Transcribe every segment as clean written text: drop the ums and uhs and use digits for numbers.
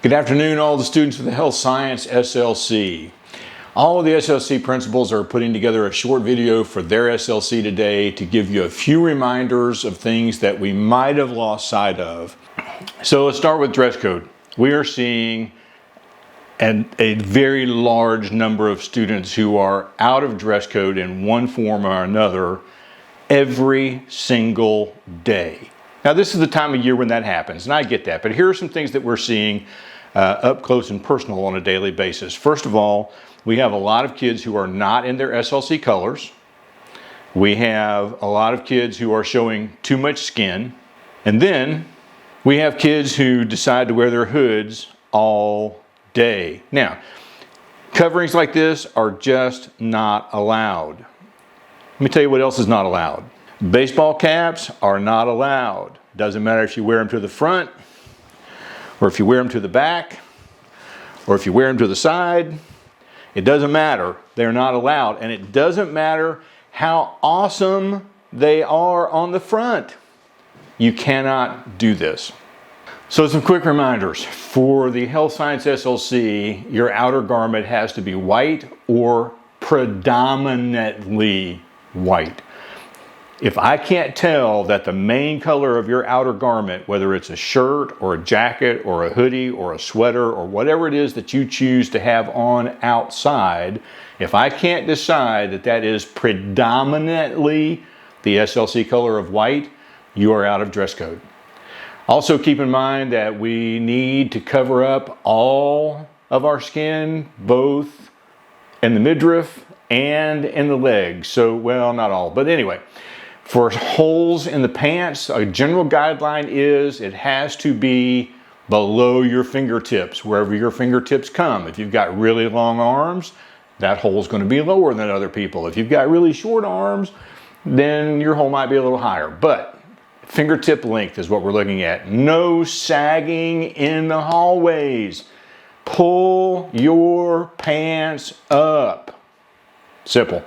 Good afternoon, all the students for the Health Science SLC. All of the SLC principals are putting together a short video for their SLC today to give you a few reminders of things that we might have lost sight of. So let's start with dress code. We are seeing a very large number of students who are out of dress code in one form or another every single day. Now, this is the time of year when that happens, and I get that, but here are some things that we're seeing up close and personal on a daily basis. First of all, we have a lot of kids who are not in their SLC colors. We have a lot of kids who are showing too much skin. And then we have kids who decide to wear their hoods all day. Now, coverings like this are just not allowed. Let me tell you what else is not allowed. Baseball caps are not allowed. Doesn't matter if you wear them to the front, or if you wear them to the back, or if you wear them to the side. It doesn't matter. They're not allowed. And it doesn't matter how awesome they are on the front. You cannot do this. So some quick reminders. For the Health Science SLC, your outer garment has to be white or predominantly white. If I can't tell that the main color of your outer garment, whether it's a shirt or a jacket or a hoodie or a sweater or whatever it is that you choose to have on outside, if I can't decide that that is predominantly the SLC color of white, you are out of dress code. Also keep in mind that we need to cover up all of our skin, both in the midriff and in the legs. So, well, not all, but anyway. For holes in the pants, a general guideline is it has to be below your fingertips, wherever your fingertips come. If you've got really long arms, that hole is going to be lower than other people. If you've got really short arms, then your hole might be a little higher. But fingertip length is what we're looking at. No sagging in the hallways. Pull your pants up. Simple.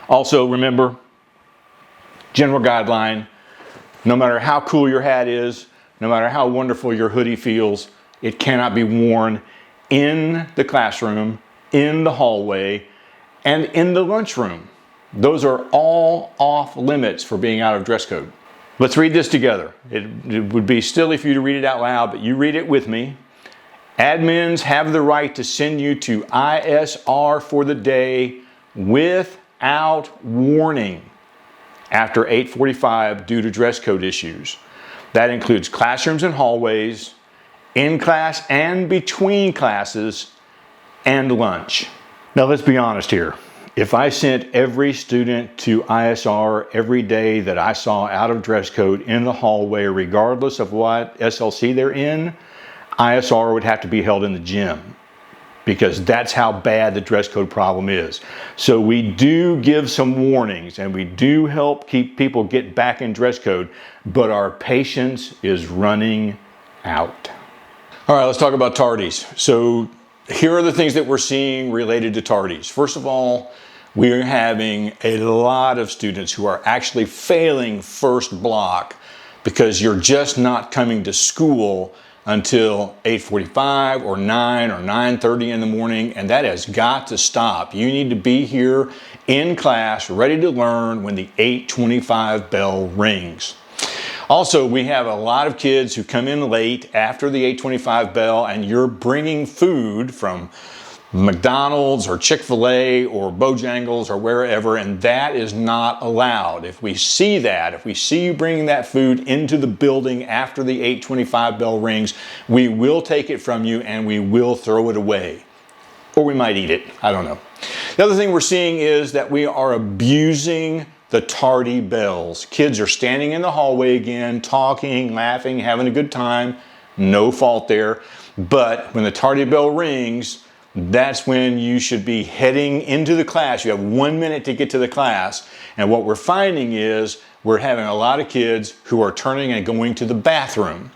Also, remember, general guideline, no matter how cool your hat is, no matter how wonderful your hoodie feels, it cannot be worn in the classroom, in the hallway, and in the lunchroom. Those are all off limits for being out of dress code. Let's read this together. It would be silly for you to read it out loud, but you read it with me. Admins have the right to send you to ISR for the day without warning after 8:45 due to dress code issues. That includes classrooms and hallways, in class and between classes, and lunch. Now let's be honest here. If I sent every student to ISR every day that I saw out of dress code in the hallway, regardless of what SLC they're in, ISR would have to be held in the gym, because that's how bad the dress code problem is. So we do give some warnings and we do help keep people get back in dress code, but our patience is running out. All right, let's talk about tardies. So here are the things that we're seeing related to tardies. First of all, we're having a lot of students who are actually failing first block because you're just not coming to school until 8:45 or 9 or 9:30 in the morning, and that has got to stop. You need to be here in class, ready to learn when the 8:25 bell rings. Also, we have a lot of kids who come in late after the 8:25 bell, and you're bringing food from McDonald's or Chick-fil-A or Bojangles or wherever, and that is not allowed. If we see that, if we see you bringing that food into the building after the 8:25 bell rings, we will take it from you and we will throw it away. Or we might eat it, I don't know. The other thing we're seeing is that we are abusing the tardy bells. Kids are standing in the hallway again, talking, laughing, having a good time. No fault there. But when the tardy bell rings, that's when you should be heading into the class. You have 1 minute to get to the class. And what we're finding is we're having a lot of kids who are turning and going to the bathroom.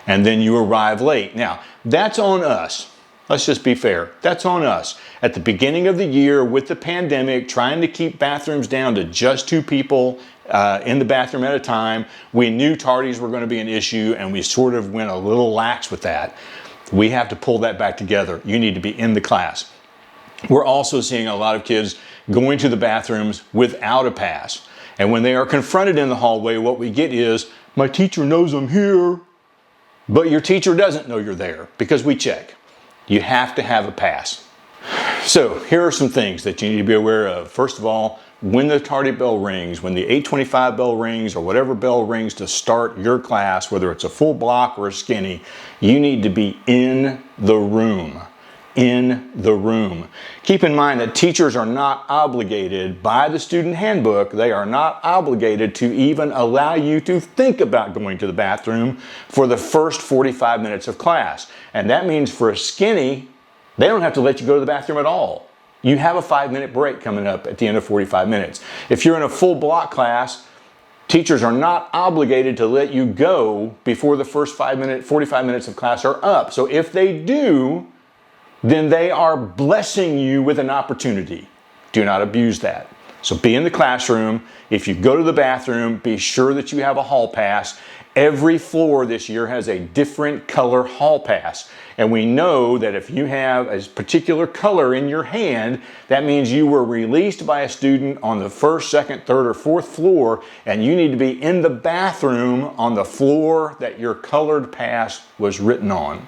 And then you arrive late. Now, that's on us. Let's just be fair. That's on us. At the beginning of the year with the pandemic, trying to keep bathrooms down to just 2 people in the bathroom at a time, we knew tardies were going to be an issue and we sort of went a little lax with that. We have to pull that back together. You need to be in the class. We're also seeing a lot of kids going to the bathrooms without a pass. And when they are confronted in the hallway, what we get is, my teacher knows I'm here, but your teacher doesn't know you're there because we check. You have to have a pass. So here are some things that you need to be aware of. First of all, when the tardy bell rings, when the 8:25 bell rings or whatever bell rings to start your class, whether it's a full block or a skinny, you need to be in the room. In the room. Keep in mind that teachers are not obligated by the student handbook, they are not obligated to even allow you to think about going to the bathroom for the first 45 minutes of class. And that means for a skinny, they don't have to let you go to the bathroom at all. You have a 5-minute break coming up at the end of 45 minutes. If you're in a full block class, teachers are not obligated to let you go before the first 45 minutes of class are up. So if they do, then they are blessing you with an opportunity. Do not abuse that. So be in the classroom. If you go to the bathroom, be sure that you have a hall pass. Every floor this year has a different color hall pass. And we know that if you have a particular color in your hand, that means you were released by a student on the first, second, third, or fourth floor, and you need to be in the bathroom on the floor that your colored pass was written on.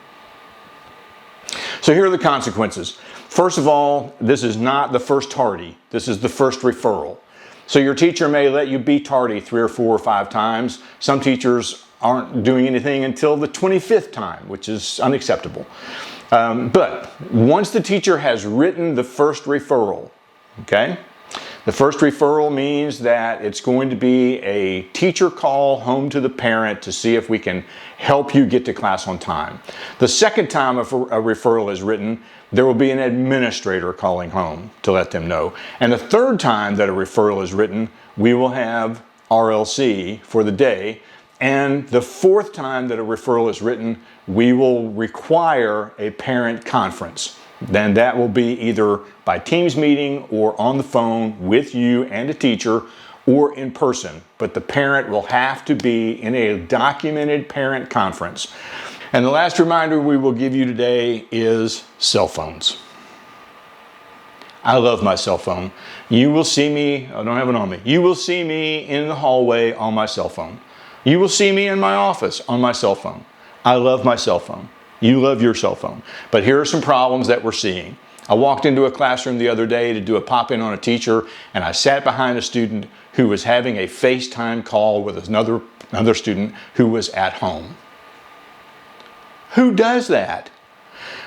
So here are the consequences. First of all, this is not the first tardy. This is the first referral. So your teacher may let you be tardy 3 or 4 or 5 times. Some teachers aren't doing anything until the 25th time, which is unacceptable. But once the teacher has written the first referral, okay? The first referral means that it's going to be a teacher call home to the parent to see if we can help you get to class on time. The second time a referral is written, there will be an administrator calling home to let them know. And the third time that a referral is written, we will have RLC for the day. And the fourth time that a referral is written, we will require a parent conference. Then that will be either by Teams meeting or on the phone with you and a teacher or in person. But the parent will have to be in a documented parent conference. And the last reminder we will give you today is cell phones. I love my cell phone. You will see me, I don't have it on me, you will see me in the hallway on my cell phone. You will see me in my office on my cell phone. I love my cell phone. You love your cell phone. But here are some problems that we're seeing. I walked into a classroom the other day to do a pop-in on a teacher, and I sat behind a student who was having a FaceTime call with another student who was at home. Who does that?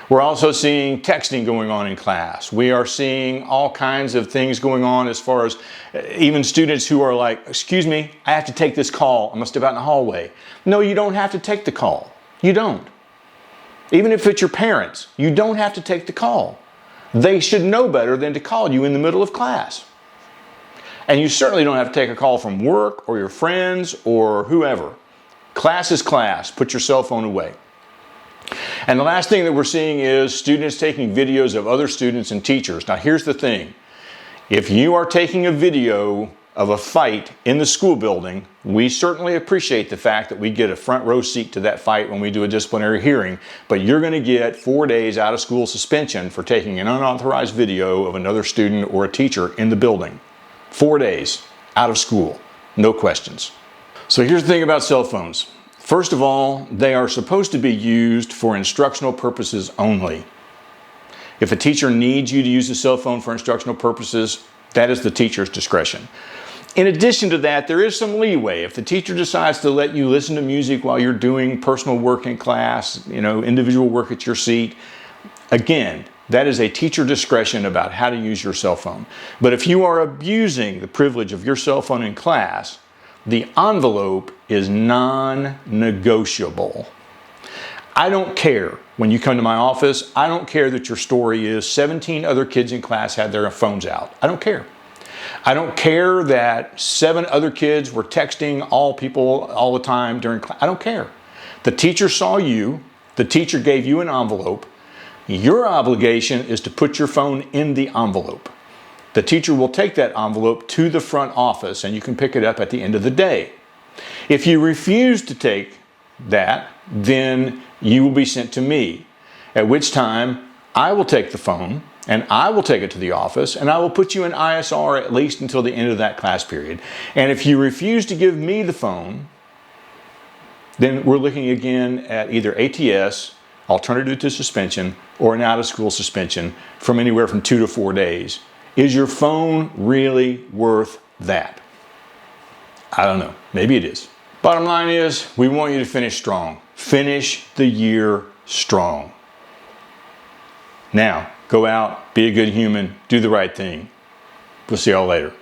We're also seeing texting going on in class. We are seeing all kinds of things going on as far as even students who are like, excuse me, I have to take this call. I'm gonna step out in the hallway. No, you don't have to take the call. You don't. Even if it's your parents, you don't have to take the call. They should know better than to call you in the middle of class. And you certainly don't have to take a call from work or your friends or whoever. Class is class. Put your cell phone away. And the last thing that we're seeing is students taking videos of other students and teachers. Now here's the thing. If you are taking a video of a fight in the school building, we certainly appreciate the fact that we get a front row seat to that fight when we do a disciplinary hearing, but you're going to get 4 days out of school suspension for taking an unauthorized video of another student or a teacher in the building. 4 days out of school, no questions. So here's the thing about cell phones. First of all, they are supposed to be used for instructional purposes only. If a teacher needs you to use a cell phone for instructional purposes, that is the teacher's discretion. In addition to that, there is some leeway. If the teacher decides to let you listen to music while you're doing personal work in class, individual work at your seat, again, that is a teacher discretion about how to use your cell phone. But if you are abusing the privilege of your cell phone in class, the envelope is non-negotiable. I don't care when you come to my office, I don't care that your story is 17 other kids in class had their phones out. I don't care. I don't care that 7 other kids were texting all people all the time during class. I don't care. The teacher saw you. The teacher gave you an envelope. Your obligation is to put your phone in the envelope. The teacher will take that envelope to the front office and you can pick it up at the end of the day. If you refuse to take that, then you will be sent to me. at which time I will take the phone and I will take it to the office and I will put you in ISR at least until the end of that class period. And if you refuse to give me the phone, then we're looking again at either ATS, alternative to suspension, or an out-of-school suspension from anywhere from 2 to 4 days. Is your phone really worth that? I don't know. Maybe it is. Bottom line is, we want you to finish strong. Finish the year strong. Now, go out, be a good human, do the right thing. We'll see y'all later.